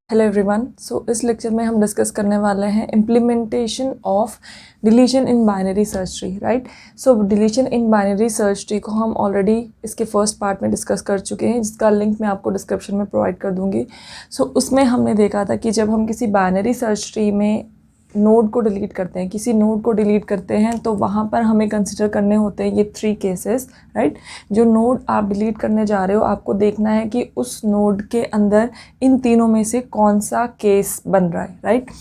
Hello everyone. इस lecture में हम डिस्कस करने वाले हैं implementation of deletion in binary search tree. Right, deletion in binary search tree को हम ऑलरेडी इसके फर्स्ट पार्ट में डिस्कस कर चुके हैं, जिसका लिंक मैं आपको डिस्क्रिप्शन में प्रोवाइड कर दूंगी। उसमें हमने देखा था कि जब हम किसी बाइनरी सर्च ट्री में नोड को डिलीट करते हैं, किसी नोड को डिलीट करते हैं, तो वहाँ पर हमें कंसिडर करने होते हैं ये 3 केसेस। राइट, जो नोड आप डिलीट करने जा रहे हो, आपको देखना है कि उस नोड के अंदर इन तीनों में से कौन सा केस बन रहा है। राइट,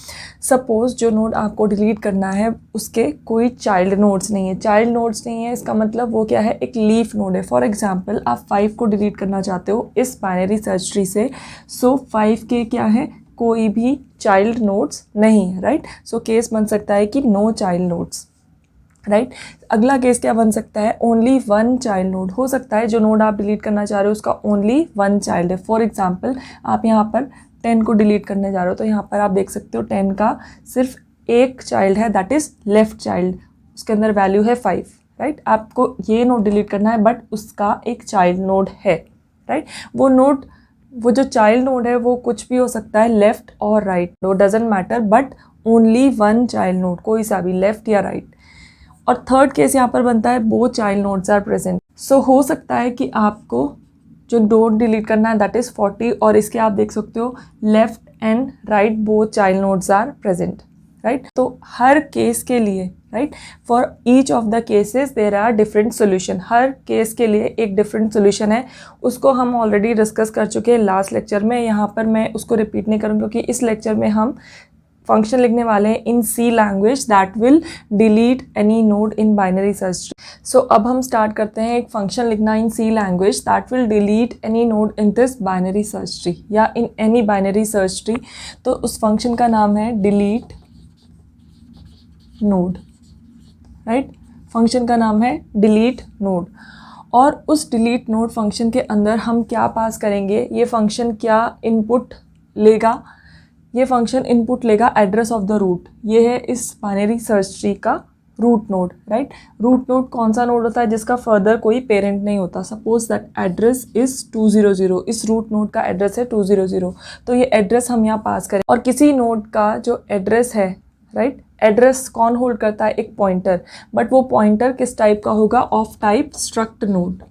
सपोज जो नोड आपको डिलीट करना है उसके कोई चाइल्ड नोड्स नहीं है। चाइल्ड नोड्स नहीं है इसका मतलब वो क्या है, एक लीफ नोड है। फॉर एग्जाम्पल आप 5 को डिलीट करना चाहते हो इस बाइनरी सर्च ट्री से, 5 के क्या है, कोई भी चाइल्ड नोड्स नहीं है। राइट, केस बन सकता है कि नो चाइल्ड नोड्स। राइट, अगला केस क्या बन सकता है, ओनली 1 चाइल्ड नोड हो सकता है। जो नोड आप डिलीट करना चाह रहे हो उसका ओनली 1 चाइल्ड है। फॉर एग्जाम्पल आप यहाँ पर 10 को डिलीट करने जा रहे हो, तो यहाँ पर आप देख सकते हो 10 का सिर्फ एक चाइल्ड है, दैट इज़ लेफ्ट चाइल्ड, उसके अंदर वैल्यू है 5। राइट, आपको ये नोड डिलीट करना है बट उसका एक चाइल्ड नोड है। राइट, वो जो चाइल्ड नोड है वो कुछ भी हो सकता है, लेफ्ट और राइट, वो doesn't matter, but only 1 child node, कोई सा भी, लेफ्ट या राइट। और थर्ड केस यहाँ पर बनता है both child nodes are present. हो सकता है कि आपको जो नोड डिलीट करना है दैट इज़ 40 और इसके आप देख सकते हो left and right both child nodes are present. Right, तो हर केस के लिए, right, for each of the cases there are different solution. हर केस के लिए एक डिफरेंट सोल्यूशन है, उसको हम ऑलरेडी डिस्कस कर चुके हैं लास्ट लेक्चर में। यहाँ पर मैं उसको रिपीट नहीं करूँगी क्योंकि इस लेक्चर में हम फंक्शन लिखने वाले हैं in C language that will delete any node in binary search tree. अब हम स्टार्ट करते हैं एक फंक्शन लिखना in C language that will delete any node in this binary search tree या in any binary search tree. तो उस function का नाम है डिलीट नोड। राइट, फंक्शन का नाम है डिलीट नोड। और उस डिलीट नोड फंक्शन के अंदर हम क्या पास करेंगे, ये फंक्शन क्या इनपुट लेगा, ये फंक्शन इनपुट लेगा एड्रेस ऑफ द रूट। ये है इस बाइनरी सर्च ट्री का root node. Right, root node कौन सा नोड होता है जिसका फर्दर कोई पेरेंट नहीं होता। सपोज दैट एड्रेस इज़ 200, इस रूट नोड का एड्रेस है 200, तो ये एड्रेस हम यहाँ पास करें। और किसी नोड का जो एड्रेस है, राइट, एड्रेस कौन होल्ड करता है, एक पॉइंटर, बट वो पॉइंटर किस टाइप का होगा, of type struct node.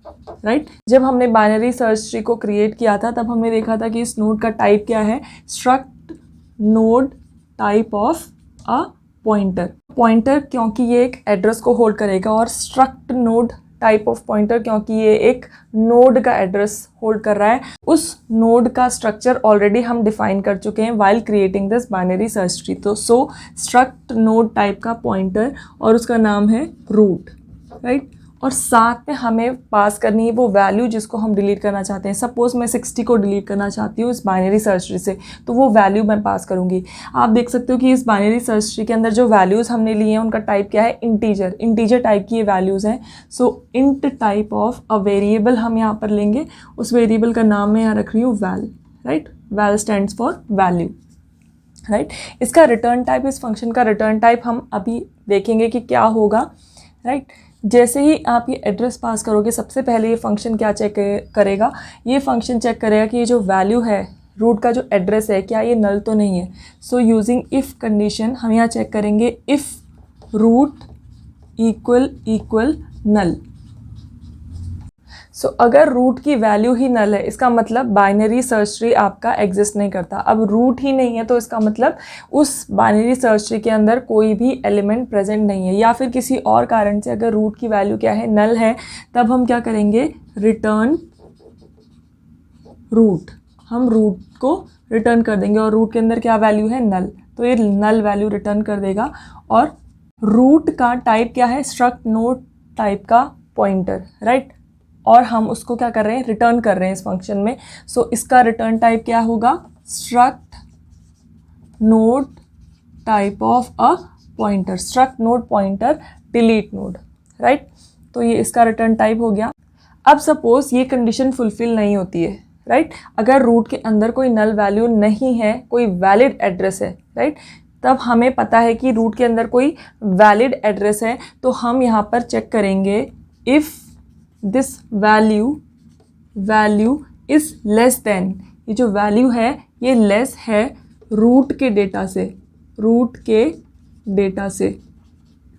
Right, जब हमने बाइनरी सर्च ट्री को क्रिएट किया था तब हमने देखा था कि इस नोड का टाइप क्या है, struct node type of a pointer क्योंकि ये एक एड्रेस को होल्ड करेगा, और struct node type of pointer क्योंकि ये एक नोड का एड्रेस होल्ड कर रहा है। उस नोड का स्ट्रक्चर ऑलरेडी हम डिफाइन कर चुके हैं while creating this binary search tree. तो स्ट्रक्ट नोड टाइप का पॉइंटर और उसका नाम है रूट। राइट, और साथ में हमें पास करनी है वो वैल्यू जिसको हम डिलीट करना चाहते हैं। सपोज मैं 60 को डिलीट करना चाहती हूँ इस बाइनरी सर्च ट्री से, तो वो वैल्यू मैं पास करूँगी। आप देख सकते हो कि इस बाइनरी सर्च ट्री के अंदर जो वैल्यूज़ हमने लिए हैं उनका टाइप क्या है, इंटीजर टाइप की ये वैल्यूज़ हैं। Int type of a variable हम यहाँ पर लेंगे, उस वेरिएबल का नाम मैं यहाँ रख रही हूँ val. Right, val stands for value. Right, इसका रिटर्न टाइप, इस फंक्शन का रिटर्न टाइप हम अभी देखेंगे कि क्या होगा। राइट, जैसे ही आप ये एड्रेस पास करोगे सबसे पहले ये फंक्शन क्या चेक करेगा, ये फंक्शन चेक करेगा कि ये जो वैल्यू है रूट का जो एड्रेस है क्या ये नल तो नहीं है। यूजिंग इफ़ कंडीशन हम यहाँ चेक करेंगे इफ़ रूट इक्वल नल। अगर रूट की वैल्यू ही नल है इसका मतलब बाइनरी सर्च ट्री आपका एग्जिस्ट नहीं करता। अब रूट ही नहीं है तो इसका मतलब उस बाइनरी सर्च ट्री के अंदर कोई भी एलिमेंट प्रेजेंट नहीं है, या फिर किसी और कारण से अगर रूट की वैल्यू क्या है, नल है, तब हम क्या करेंगे, रिटर्न रूट। हम रूट को रिटर्न कर देंगे और रूट के अंदर क्या वैल्यू है, नल, तो ये नल वैल्यू रिटर्न कर देगा। और रूट का टाइप क्या है, स्ट्रक्ट नोड टाइप का पॉइंटर। राइट, और हम उसको क्या कर रहे हैं, रिटर्न कर रहे हैं इस फंक्शन में। इसका रिटर्न टाइप क्या होगा, struct node type of a pointer, struct node pointer delete node. Right, तो ये इसका रिटर्न टाइप हो गया। अब सपोज ये कंडीशन फुलफिल नहीं होती है। राइट, अगर रूट के अंदर कोई नल वैल्यू नहीं है, कोई वैलिड एड्रेस है, राइट, तब हमें पता है कि रूट के अंदर कोई वैलिड एड्रेस है, तो हम यहाँ पर चेक करेंगे if this value is less then, ये जो वैल्यू है ये लेस है रूट के डेटा से,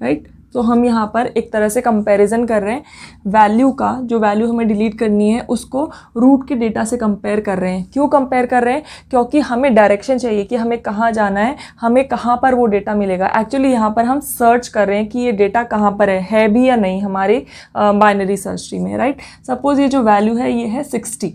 राइट। तो हम यहाँ पर एक तरह से कंपैरिजन कर रहे हैं वैल्यू का, जो वैल्यू हमें डिलीट करनी है उसको रूट के डेटा से कंपेयर कर रहे हैं। क्यों कंपेयर कर रहे हैं? क्योंकि हमें डायरेक्शन चाहिए कि हमें कहाँ जाना है, हमें कहाँ पर वो डेटा मिलेगा। एक्चुअली यहाँ पर हम सर्च कर रहे हैं कि ये डेटा कहाँ पर है भी या नहीं हमारे बाइनरी सर्च ट्री में, राइट। सपोज ये जो वैल्यू है ये है 60,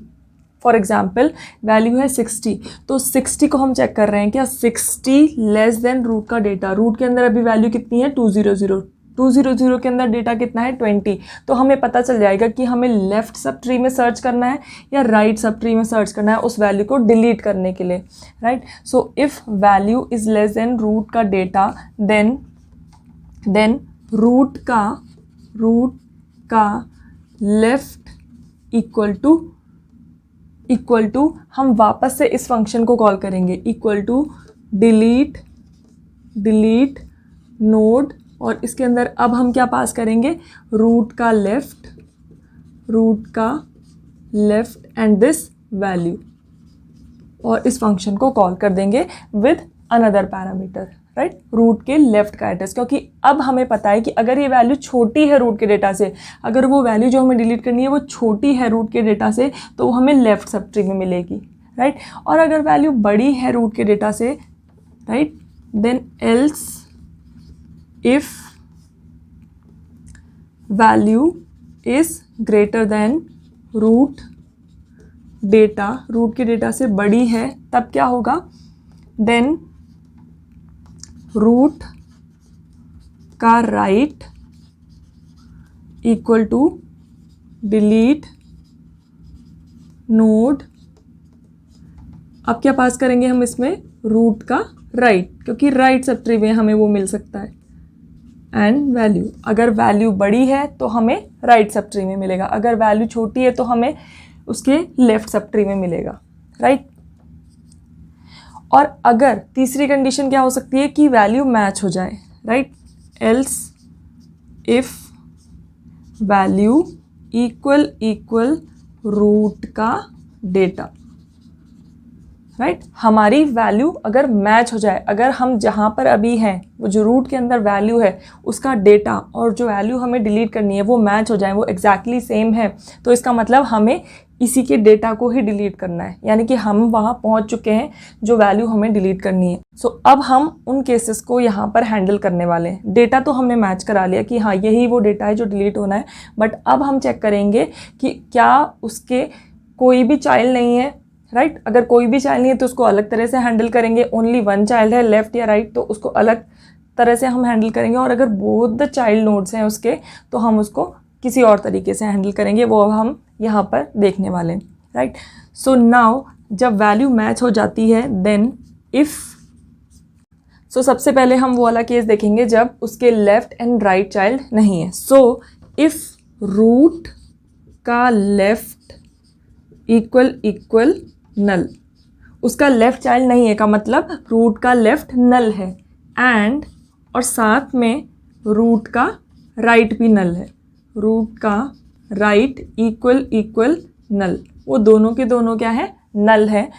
फॉर एग्जाम्पल वैल्यू है 60, तो 60 को हम चेक कर रहे हैं क्या 60 लेस देन रूट का डेटा। रूट के अंदर अभी वैल्यू कितनी है 200, 200 के अंदर डेटा कितना है 20। तो हमें पता चल जाएगा कि हमें लेफ्ट सब ट्री में सर्च करना है या राइट सब ट्री में सर्च करना है उस वैल्यू को डिलीट करने के लिए, right. So if value is less than root का डेटा देन रूट का लेफ्ट इक्वल टू हम वापस से इस फंक्शन को कॉल करेंगे, इक्वल टू डिलीट नोड, और इसके अंदर अब हम क्या पास करेंगे रूट का लेफ्ट एंड दिस वैल्यू, और इस फंक्शन को कॉल कर देंगे with another parameter, right, root के लेफ्ट का एड्रेस। क्योंकि अब हमें पता है कि अगर ये वैल्यू छोटी है रूट के डेटा से, अगर वो वैल्यू जो हमें डिलीट करनी है वो छोटी है रूट के डेटा से, तो वो हमें लेफ्ट सब ट्री में मिलेगी, राइट। और अगर वैल्यू बड़ी है रूट के डेटा से, right, then else if value is greater than root के डेटा से बड़ी है, तब क्या होगा, देन रूट का right equal to delete node. अब क्या पास करेंगे हम इसमें रूट का राइट, क्योंकि राइट सब ट्री में हमें वो मिल सकता है, एंड वैल्यू। अगर वैल्यू बड़ी है तो हमें राइट सब ट्री में मिलेगा, अगर वैल्यू छोटी है तो हमें उसके लेफ्ट सब ट्री में मिलेगा, राइट। और अगर तीसरी कंडीशन क्या हो सकती है कि वैल्यू मैच हो जाए, right, else if value equal root का डेटा, राइट। हमारी वैल्यू अगर मैच हो जाए, अगर हम जहाँ पर अभी हैं वो जो रूट के अंदर वैल्यू है उसका डेटा और जो वैल्यू हमें डिलीट करनी है वो मैच हो जाए, वो एग्जैक्टली सेम है, तो इसका मतलब हमें इसी के डेटा को ही डिलीट करना है, यानी कि हम वहाँ पहुँच चुके हैं जो वैल्यू हमें डिलीट करनी है। सो अब हम उन केसेस को यहाँ पर हैंडल करने वाले हैं। डेटा तो हमने मैच करा लिया कि हाँ यही वो डेटा है जो डिलीट होना है, बट अब हम चेक करेंगे कि क्या उसके कोई भी चाइल्ड नहीं है, राइट। अगर कोई भी चाइल्ड नहीं है तो उसको अलग तरह से हैंडल करेंगे। ओनली वन चाइल्ड है लेफ्ट या राइट, तो उसको अलग तरह से हम हैंडल करेंगे। और अगर बोथ द चाइल्ड नोड्स हैं उसके, तो हम उसको किसी और तरीके से हैंडल करेंगे, वो अब हम यहाँ पर देखने वाले हैं, राइट। सो नाउ जब वैल्यू मैच हो जाती है देन इफ़, सो सबसे पहले हम वो वाला केस देखेंगे जब उसके लेफ्ट एंड राइट चाइल्ड नहीं है। सो इफ़ रूट का लेफ्ट इक्वल नल, उसका लेफ्ट चाइल्ड नहीं है का मतलब रूट का लेफ्ट नल है, एंड और साथ में रूट का राइट भी नल है, रूट का राइट इक्वल नल, वो दोनों के दोनों क्या है, नल है।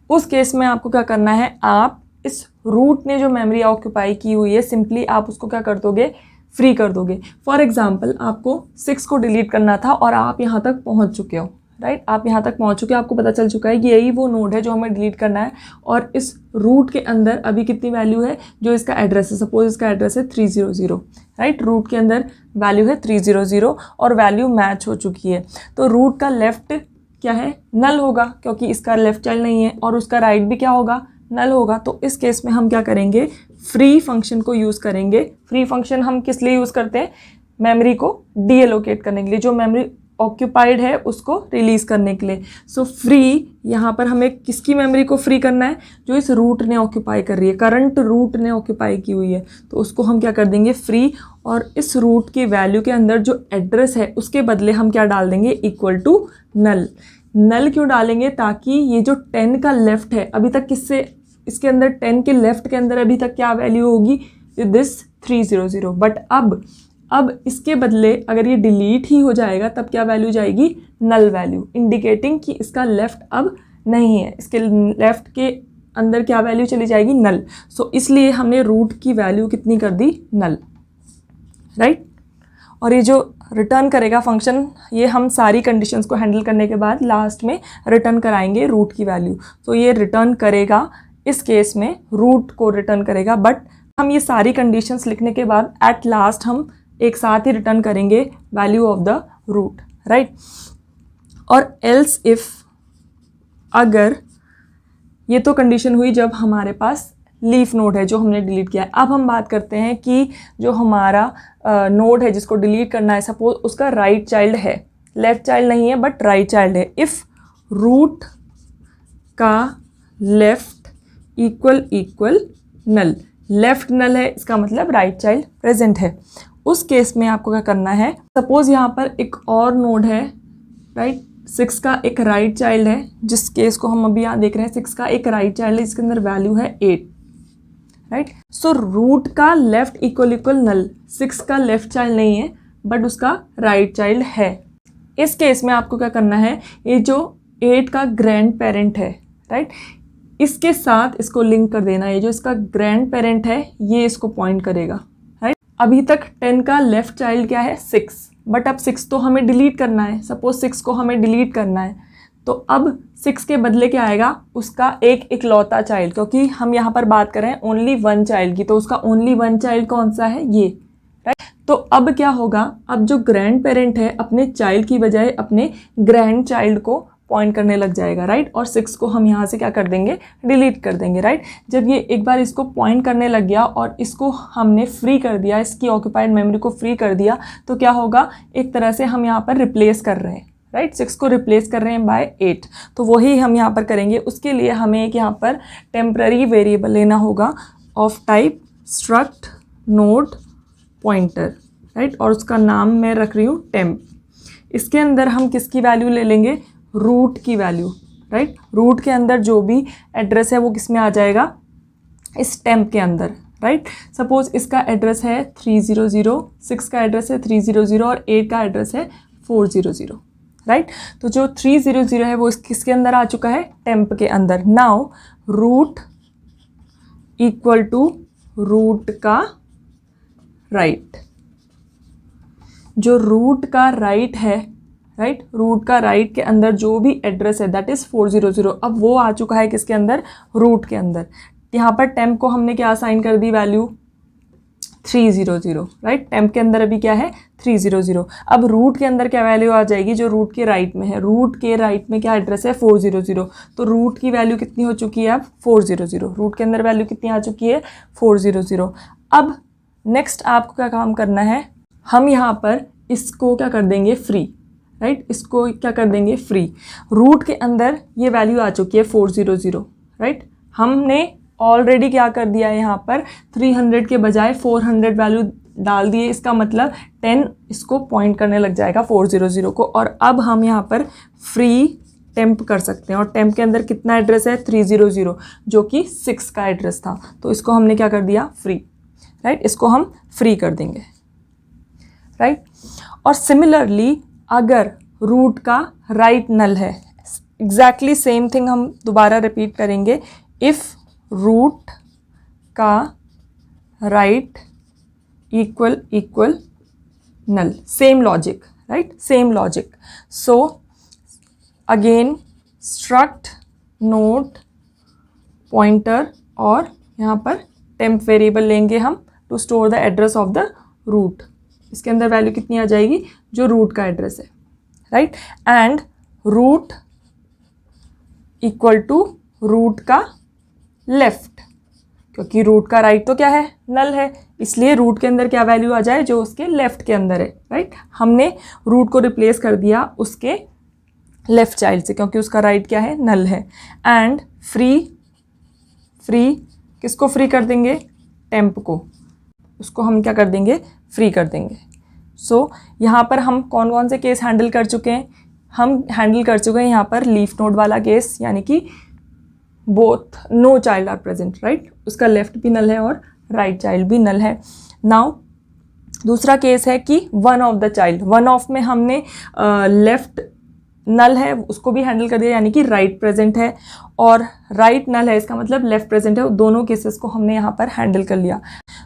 उस केस में आपको क्या करना है, आप इस रूट ने जो मेमोरी ऑक्यूपाई की हुई है सिंपली आप उसको क्या कर दोगे, फ्री कर दोगे। फॉर एग्जाम्पल आपको 6 को डिलीट करना था और आप यहाँ तक पहुँच चुके हो, राइट, आप यहाँ तक पहुँच चुके हैं, आपको पता चल चुका है कि यही वो नोड है जो हमें डिलीट करना है। और इस रूट के अंदर अभी कितनी वैल्यू है, जो इसका एड्रेस है, सपोज इसका एड्रेस है 300, राइट, रूट के अंदर वैल्यू है 300 और वैल्यू मैच हो चुकी है। तो रूट का लेफ्ट क्या है, नल होगा, क्योंकि इसका लेफ्ट चाइल्ड नहीं है, और उसका राइट भी क्या होगा, नल होगा। तो इस केस में हम क्या करेंगे, फ्री फंक्शन को यूज़ करेंगे। फ्री फंक्शन हम किस लिए यूज़ करते हैं, मेमोरी को डीएलोकेट करने के लिए, जो मेमोरी ऑक्यूपाइड है उसको रिलीज़ करने के लिए। सो फ्री यहाँ पर हमें किसकी मेमोरी को फ्री करना है, जो इस रूट ने ऑक्यूपाई कर रही है, करंट रूट ने ऑक्यूपाई की हुई है, तो उसको हम क्या कर देंगे, फ्री। और इस रूट की वैल्यू के अंदर जो एड्रेस है उसके बदले हम क्या डाल देंगे, इक्वल टू नल। नल क्यों डालेंगे, ताकि ये जो 10 का लेफ्ट है, अभी तक किससे, इसके अंदर 10 के लेफ्ट के अंदर अभी तक क्या वैल्यू होगी, दिस 300, बट अब इसके बदले अगर ये डिलीट ही हो जाएगा तब क्या वैल्यू जाएगी, नल वैल्यू, इंडिकेटिंग कि इसका लेफ्ट अब नहीं है, इसके लेफ्ट के अंदर क्या वैल्यू चली जाएगी, नल। सो इसलिए हमने रूट की वैल्यू कितनी कर दी, नल, राइट। और ये जो रिटर्न करेगा फंक्शन, ये हम सारी कंडीशंस को हैंडल करने के बाद लास्ट में रिटर्न कराएंगे रूट की वैल्यू। तो ये रिटर्न करेगा, इस केस में रूट को रिटर्न करेगा, बट हम ये सारी कंडीशंस लिखने के बाद एट लास्ट हम एक साथ ही रिटर्न करेंगे value of the root, right. और एल्स इफ, अगर, ये तो कंडीशन हुई जब हमारे पास लीफ नोड है जो हमने डिलीट किया है। अब हम बात करते हैं कि जो हमारा नोड है जिसको डिलीट करना है, सपोज उसका राइट चाइल्ड है, लेफ्ट चाइल्ड नहीं है बट राइट चाइल्ड है। इफ़ रूट का लेफ्ट इक्वल नल, लेफ्ट नल है इसका मतलब राइट चाइल्ड प्रेजेंट है। उस केस में आपको क्या करना है, सपोज यहाँ पर एक और नोड है, राइट, 6 का एक राइट चाइल्ड है, जिस केस को हम अभी यहाँ देख रहे हैं 6 का एक राइट चाइल्ड है, इसके अंदर वैल्यू है 8, राइट। सो रूट का लेफ्ट इक्वल नल, 6 का लेफ्ट चाइल्ड नहीं है बट उसका राइट चाइल्ड है। इस केस में आपको क्या करना है, ये जो 8 का ग्रैंड पेरेंट है, राइट, इसके साथ इसको लिंक कर देना है। ये जो इसका ग्रैंड पेरेंट है ये इसको पॉइंट करेगा, राइट। अभी तक 10 का लेफ्ट चाइल्ड क्या है, 6, बट अब 6 तो हमें डिलीट करना है, सपोज 6 को हमें डिलीट करना है, तो अब 6 के बदले क्या आएगा, उसका एक इकलौता चाइल्ड, क्योंकि हम यहाँ पर बात कर रहे हैं ओनली वन चाइल्ड की, तो उसका ओनली वन चाइल्ड कौन सा है, ये, राइट। तो अब क्या होगा, अब जो ग्रैंड पेरेंट है अपने चाइल्ड की बजाय अपने ग्रैंड चाइल्ड को पॉइंट करने लग जाएगा, राइट। और 6 को हम यहाँ से क्या कर देंगे, डिलीट कर देंगे, राइट। जब ये एक बार इसको पॉइंट करने लग गया और इसको हमने फ्री कर दिया, इसकी ऑक्यूपाइड मेमोरी को फ्री कर दिया, तो क्या होगा, एक तरह से हम यहाँ पर रिप्लेस कर रहे हैं, राइट। 6 को रिप्लेस कर रहे हैं बाय 8, तो वही हम यहाँ पर करेंगे। उसके लिए हमें एक यहाँ पर टेम्पररी वेरिएबल लेना होगा of type struct node pointer, right, और उसका नाम मैं रख रही हूँ टेम्प। इसके अंदर हम किसकी वैल्यू ले लेंगे, रूट की वैल्यू, राइट। रूट के अंदर जो भी एड्रेस है वो किस में आ जाएगा, इस टेम्प के अंदर, राइट। सपोज इसका एड्रेस है 300, 6 का एड्रेस है 300 और 8 का एड्रेस है 400, राइट। तो जो 300 है वो किसके अंदर आ चुका है, टेम्प के अंदर। Now root equal to root का राइट, जो रूट का राइट है, राइट, रूट का राइट के अंदर जो भी एड्रेस है दैट इज़ 400, अब वो आ चुका है किसके अंदर, रूट के अंदर। यहाँ पर टेम्प को हमने क्या असाइन कर दी, वैल्यू 300, राइट। टेम्प के अंदर अभी क्या है, 300। अब रूट के अंदर क्या वैल्यू आ जाएगी, जो रूट के राइट में है, रूट के राइट में क्या एड्रेस है, 400, तो रूट की वैल्यू कितनी हो चुकी है अब, 400। रूट के अंदर वैल्यू कितनी आ चुकी है, 400। अब नेक्स्ट आपको क्या काम करना है, हम यहाँ पर इसको क्या कर देंगे, फ्री, राइट, इसको क्या कर देंगे, फ्री। रूट के अंदर ये वैल्यू आ चुकी है 400, राइट। हमने ऑलरेडी क्या कर दिया है, यहाँ पर 300 के बजाय 400 वैल्यू डाल दिए, इसका मतलब 10 इसको पॉइंट करने लग जाएगा 400 को। और अब हम यहाँ पर फ्री टेम्प कर सकते हैं, और टेम्प के अंदर कितना एड्रेस है, 300, जो कि 6 का एड्रेस था, तो इसको हमने क्या कर दिया, फ्री, राइट, इसको हम फ्री कर देंगे, राइट। और सिमिलरली अगर रूट का राइट नल है, एग्जैक्टली सेम थिंग हम दोबारा रिपीट करेंगे, इफ़ रूट का right equal null, same logic, right, same logic. So again struct node pointer, और यहाँ पर टेम्प वेरिएबल लेंगे हम to store the address of the root. इसके अंदर वैल्यू कितनी आ जाएगी, जो रूट का एड्रेस है, right. And root equal to root का लेफ्ट, क्योंकि रूट का राइट तो क्या है, नल है, इसलिए रूट के अंदर क्या वैल्यू आ जाए, जो उसके लेफ्ट के अंदर है, राइट। हमने रूट को रिप्लेस कर दिया उसके लेफ्ट चाइल्ड से, क्योंकि उसका राइट क्या है, नल है। एंड फ्री किसको फ्री कर देंगे, टेम्प को, उसको हम क्या कर देंगे, फ्री कर देंगे। सो यहाँ पर हम कौन कौन से केस हैंडल कर चुके हैं, हम हैंडल कर चुके हैं यहाँ पर लीफ नोड वाला केस, यानी कि both no child are present, right, उसका लेफ्ट भी नल है और राइट चाइल्ड भी नल है। नाउ दूसरा केस है कि one of the child, one of में हमने लेफ्ट नल है उसको भी हैंडल कर दिया, यानी कि राइट प्रेजेंट है और राइट नल है, इसका मतलब लेफ्ट प्रेजेंट है। दोनों केसेस को हमने यहाँ पर हैंडल कर लिया।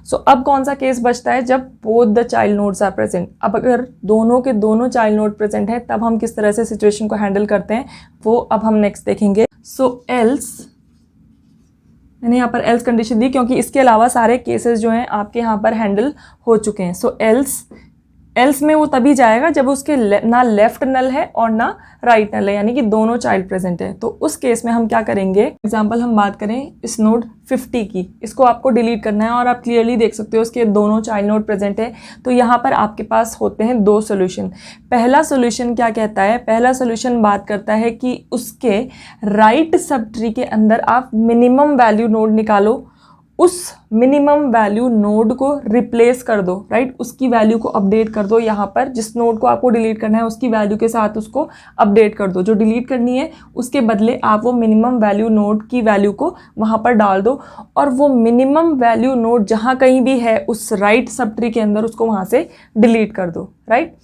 सो अब कौन सा केस बचता है, जब both the child nodes are present. अब अगर दोनों के दोनों चाइल्ड नोड प्रेजेंट है तब हम किस तरह से सिचुएशन को हैंडल करते हैं वो अब हम नेक्स्ट देखेंगे। सो एल्स, मैंने यहाँ पर एल्स कंडीशन दी क्योंकि इसके अलावा सारे केसेस जो हैं आपके यहाँ पर हैंडल हो चुके हैं। सो एल्स में वो तभी जाएगा जब उसके ना लेफ्ट नल है और ना राइट नल है, यानी कि दोनों चाइल्ड प्रेजेंट है। तो उस केस में हम क्या करेंगे, एग्जांपल हम बात करें इस नोड 50 की, इसको आपको डिलीट करना है और आप क्लियरली देख सकते हो उसके दोनों चाइल्ड नोड प्रेजेंट है। तो यहाँ पर आपके पास होते हैं दो सोल्यूशन। पहला सोल्यूशन क्या कहता है, पहला सोल्यूशन बात करता है कि उसके राइट सब ट्री के अंदर आप मिनिमम वैल्यू नोड निकालो, उस मिनिमम वैल्यू नोड को रिप्लेस कर दो, राइट, उसकी वैल्यू को अपडेट कर दो। यहाँ पर जिस नोड को आपको डिलीट करना है उसकी वैल्यू के साथ उसको अपडेट कर दो, जो डिलीट करनी है उसके बदले आप वो मिनिमम वैल्यू नोड की वैल्यू को वहाँ पर डाल दो और वो मिनिमम वैल्यू नोड जहाँ कहीं भी है उस राइट सब ट्री के अंदर उसको वहाँ से डिलीट कर दो, राइट।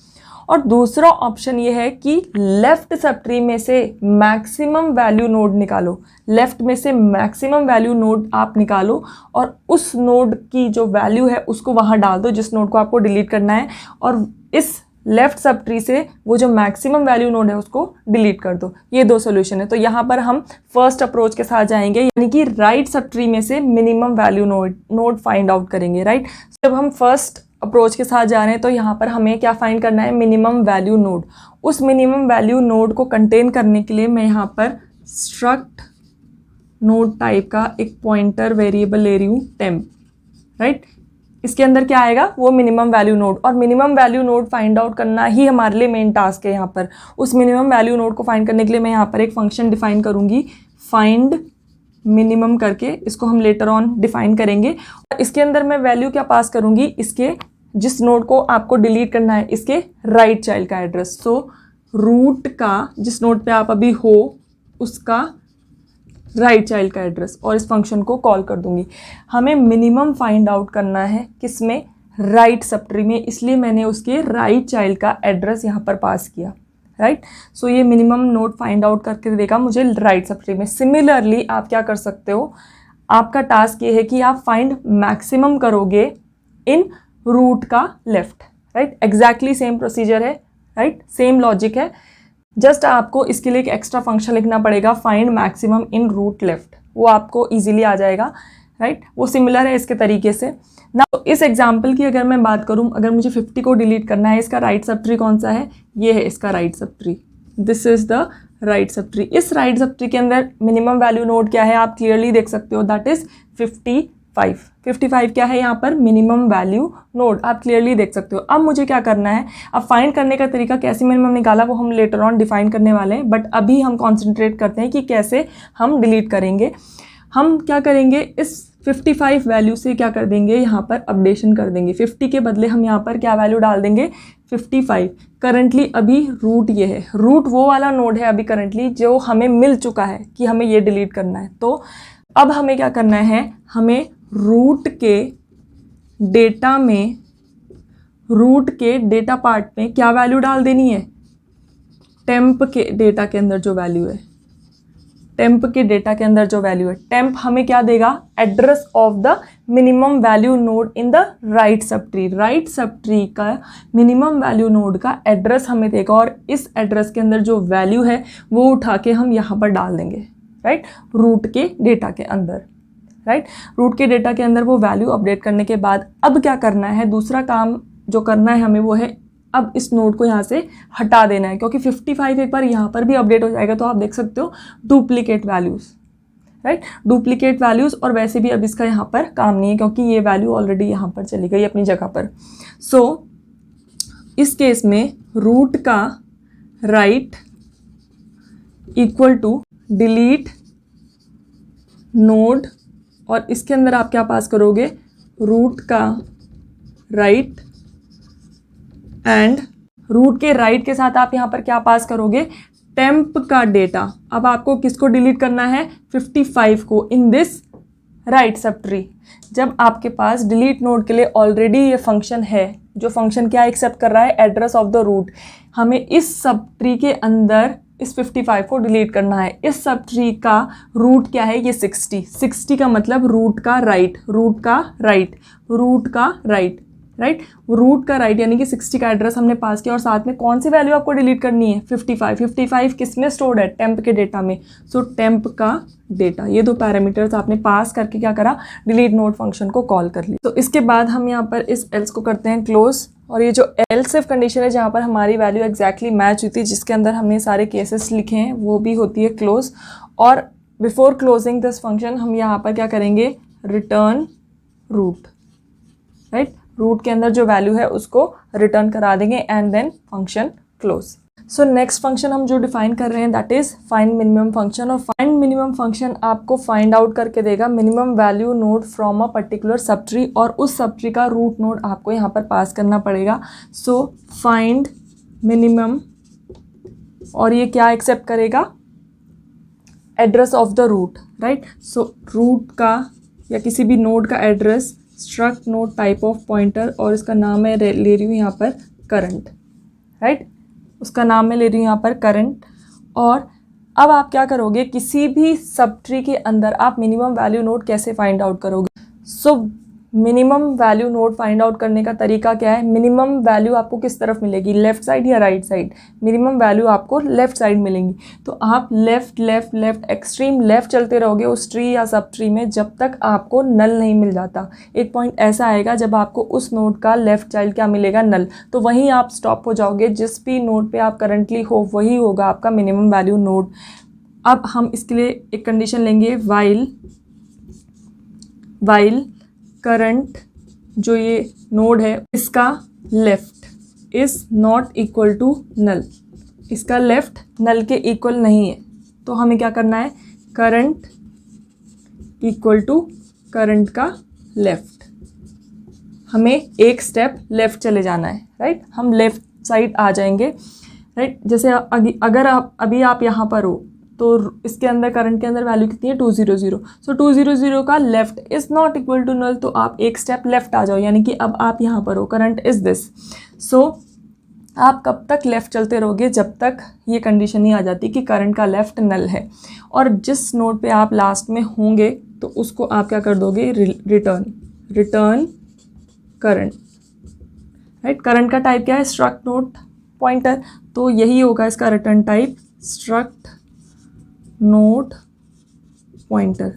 और दूसरा ऑप्शन ये है कि लेफ्ट सब ट्री में से मैक्सिमम वैल्यू नोड निकालो, लेफ्ट में से मैक्सिमम वैल्यू नोड आप निकालो और उस नोड की जो वैल्यू है उसको वहाँ डाल दो जिस नोड को आपको डिलीट करना है, और इस लेफ्ट सब ट्री से वो जो मैक्सिमम वैल्यू नोड है उसको डिलीट कर दो। ये दो सोल्यूशन है। तो यहाँ पर हम फर्स्ट अप्रोच के साथ जाएंगे, यानी कि राइट सब ट्री में से minimum value node find out करेंगे, राइट। जब हम फर्स्ट अप्रोच के साथ जा रहे हैं तो यहाँ पर हमें क्या फाइंड करना है, मिनिमम वैल्यू नोड। उस मिनिमम वैल्यू नोड को कंटेन करने के लिए मैं यहाँ पर स्ट्रक्ट नोड टाइप का एक पॉइंटर वेरिएबल ले रही हूँ टेम्प, राइट। इसके अंदर क्या आएगा, वो मिनिमम वैल्यू नोड, और minimum value node find out करना ही हमारे लिए मेन टास्क है। यहाँ पर उस मिनिमम वैल्यू नोड को फाइंड करने के लिए मैं यहाँ पर एक फंक्शन डिफाइन करूँगी, फाइंड मिनिमम करके, इसको हम लेटर ऑन डिफाइन करेंगे। और इसके अंदर मैं वैल्यू क्या पास करूंगी, इसके जिस नोड को आपको डिलीट करना है इसके राइट चाइल्ड का एड्रेस। सो रूट का जिस नोड पे आप अभी हो उसका राइट चाइल्ड का एड्रेस, और इस फंक्शन को कॉल कर दूंगी। हमें मिनिमम फाइंड आउट करना है किसमें, राइट सब ट्री में, इसलिए मैंने उसके राइट चाइल्ड का एड्रेस यहाँ पर पास किया, राइट। सो ये मिनिमम नोड फाइंड आउट करके देगा मुझे राइट सब ट्री में। सिमिलरली आप क्या कर सकते हो, आपका टास्क ये है कि आप फाइंड मैक्सिमम करोगे इन रूट का left, right. Exactly same procedure है, राइट, सेम लॉजिक है। जस्ट आपको इसके लिए एक एक्स्ट्रा फंक्शन लिखना पड़ेगा, find maximum in root left, वो आपको ईजिली आ जाएगा, राइट। वो सिमिलर है इसके तरीके से ना। तो इस एग्जाम्पल की अगर मैं बात करूं, अगर मुझे 50 को डिलीट करना है, इसका राइट सब ट्री कौन सा है, ये है इसका right sub tree, this is the right sub tree. इस राइट सब ट्री के अंदर मिनिमम वैल्यू नोड क्या है आप क्लियरली देख सकते हो, दैट इज 55 क्या है यहाँ पर, मिनिमम वैल्यू नोड, आप क्लियरली देख सकते हो। अब मुझे क्या करना है, अब फाइंड करने का तरीका कैसे मिनिमम निकाला वो हम लेटर ऑन डिफाइन करने वाले हैं, बट अभी हम कॉन्सेंट्रेट करते हैं कि कैसे हम डिलीट करेंगे। हम क्या करेंगे, इस 55 वैल्यू से क्या कर देंगे, यहाँ पर अपडेशन कर देंगे। 50 के बदले हम यहाँ पर क्या वैल्यू डाल देंगे, 55। करंटली अभी रूट ये है, रूट वो वाला नोड है अभी करंटली जो हमें मिल चुका है कि हमें ये डिलीट करना है। तो अब हमें क्या करना है, हमें रूट के डेटा में, रूट के डेटा पार्ट में क्या वैल्यू डाल देनी है, टेम्प के डेटा के अंदर जो वैल्यू है, टेम्प के डेटा के अंदर जो वैल्यू है, टेम्प हमें क्या देगा, address of the minimum value node in the right sub tree. Right sub tree का मिनिमम वैल्यू नोड का एड्रेस हमें देगा, और इस एड्रेस के अंदर जो वैल्यू है वो उठा के हम यहाँ पर डाल देंगे, राइट, रूट के डेटा के अंदर, राइट। रूट के डेटा के अंदर वो वैल्यू अपडेट करने के बाद अब क्या करना है, दूसरा काम जो करना है हमें वो है अब इस नोड को यहाँ से हटा देना है, क्योंकि 55 एक बार यहाँ पर भी अपडेट हो जाएगा तो आप देख सकते हो duplicate values, right, duplicate values. और वैसे भी अब इसका यहाँ पर काम नहीं है क्योंकि ये वैल्यू ऑलरेडी यहाँ पर चली गई अपनी जगह पर। सो इस केस में रूट का right equal to delete node, और इसके अंदर आप क्या पास करोगे, रूट का राइट, एंड रूट के राइट के साथ आप यहाँ पर क्या पास करोगे, टेम्प का डेटा। अब आपको किसको डिलीट करना है, 55 को in this right sub tree. जब आपके पास डिलीट नोड के लिए ऑलरेडी ये फंक्शन है, जो फंक्शन क्या एक्सेप्ट कर रहा है, एड्रेस ऑफ द रूट, हमें इस सब ट्री के अंदर इस 55 को डिलीट करना है। इस सब ट्री का रूट क्या है, ये 60 का मतलब रूट का राइट, रूट का रूट का राइट यानी कि 60 का एड्रेस हमने पास किया और साथ में कौन सी वैल्यू आपको डिलीट करनी है, 55 किस में स्टोर्ड है, टेम्प के डेटा में। सो टेम्प का डेटा, ये दो पैरामीटर्स आपने पास करके क्या करा, डिलीट नोड फंक्शन को कॉल कर ली। तो इसके बाद हम यहाँ पर इस एल्स को करते हैं क्लोज, और ये जो एल्स इफ कंडीशन है जहाँ पर हमारी वैल्यू एग्जैक्टली मैच हुई थी, जिसके अंदर हमने सारे केसेस लिखे हैं, वो भी होती है क्लोज। और बिफोर क्लोजिंग दिस फंक्शन हम यहाँ पर क्या करेंगे, रिटर्न रूट, राइट, रूट के अंदर जो वैल्यू है उसको रिटर्न करा देंगे and then function close. So next function हम जो डिफाइन कर रहे हैं that is find minimum function, और फाइंड मिनिमम फंक्शन आपको फाइंड आउट करके देगा minimum value node from a particular sub tree, और उस सब ट्री का रूट नोड आपको यहाँ पर पास करना पड़ेगा। सो फाइंड मिनिमम, और ये क्या एक्सेप्ट करेगा, address of the root, right. So root का या किसी भी नोड का address, struct node type of pointer, और इसका नाम मैं ले रही हूँ यहाँ पर करंट, राइट, उसका नाम मैं ले रही हूँ यहाँ पर करंट। और अब आप क्या करोगे, किसी भी सब ट्री के अंदर आप मिनिमम वैल्यू नोड कैसे फाइंड आउट करोगे। So minimum value node find out करने का तरीका क्या है, मिनिमम वैल्यू आपको किस तरफ मिलेगी, लेफ्ट साइड या राइट साइड, मिनिमम वैल्यू आपको लेफ्ट साइड मिलेंगी। तो आप left left left extreme left चलते रहोगे उस ट्री या सब ट्री में जब तक आपको नल नहीं मिल जाता। एक पॉइंट ऐसा आएगा जब आपको उस नोड का लेफ्ट चाइल्ड क्या मिलेगा, नल, तो वहीं आप स्टॉप हो जाओगे। जिस भी नोड पे आप करंटली हो वही होगा आपका मिनिमम वैल्यू नोड। अब हम इसके लिए एक कंडीशन लेंगे, वाइल करंट जो ये नोड है इसका left is not equal to null, इसका लेफ्ट नल के इक्वल नहीं है, तो हमें क्या करना है, करंट इक्वल टू करंट का लेफ्ट, हमें एक स्टेप लेफ्ट चले जाना है, राइट, हम लेफ्ट साइड आ जाएंगे, राइट। जैसे अगर अभी आप यहाँ पर हो तो इसके अंदर करंट के अंदर वैल्यू कितनी है, 200। सो 200 का left is not equal to null, तो आप एक स्टेप लेफ्ट आ जाओ, यानी कि अब आप यहाँ पर हो, करंट इज़ दिस। सो आप कब तक लेफ़्ट चलते रहोगे, जब तक ये कंडीशन नहीं आ जाती कि करंट का लेफ़्ट नल है। और जिस नोड पे आप लास्ट में होंगे तो उसको आप क्या कर दोगे, रिटर्न करंट, राइट। करंट का टाइप क्या है, स्ट्रक्ट नोड पॉइंटर, तो यही होगा इसका return type, struct node pointer,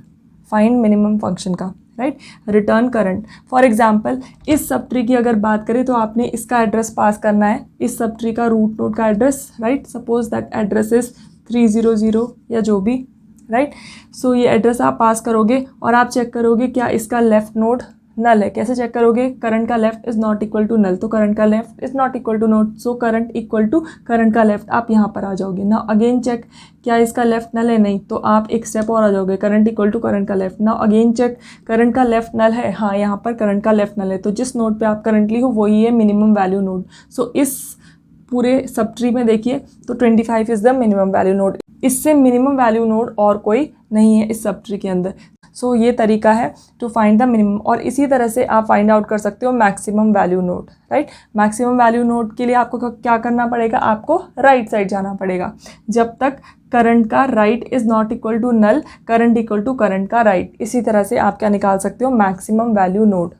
find minimum function का, right. Return current, for example इस सब ट्री की अगर बात करें तो आपने इसका एड्रेस पास करना है, इस सब ट्री का रूट नोड का address, right. Suppose that address is 300 या जो भी, राइट। सो ये एड्रेस आप पास करोगे और आप चेक करोगे क्या इसका लेफ्ट नोड नल है। कैसे चेक करोगे, करंट का left is not equal to null, तो करंट का left is not equal to node, so current equal to current का लेफ्ट, आप यहाँ पर आ जाओगे ना। अगेन चेक क्या इसका लेफ्ट नल है, नहीं, तो आप एक स्टेप और आ जाओगे, करंट इक्वल टू करंट का लेफ्ट। ना अगेन चेक करंट का लेफ्ट नल है, हाँ यहाँ पर करंट का लेफ्ट नल है, तो जिस नोड पे आप करंटली हो वही है मिनिमम वैल्यू नोड। सो इस पूरे सब ट्री में देखिए तो 25 is the minimum value node, इससे मिनिमम वैल्यू नोड और कोई नहीं है इस सब ट्री के अंदर। सो ये तरीका है टू फाइंड द मिनिमम, और इसी तरह से आप फाइंड आउट कर सकते हो maximum value node, right. Maximum value node के लिए आपको क्या करना पड़ेगा, आपको राइट साइड जाना पड़ेगा जब तक करंट का right is not equal to null, current equal to current का राइट। इसी तरह से आप क्या निकाल सकते हो, मैक्सिमम वैल्यू नोड।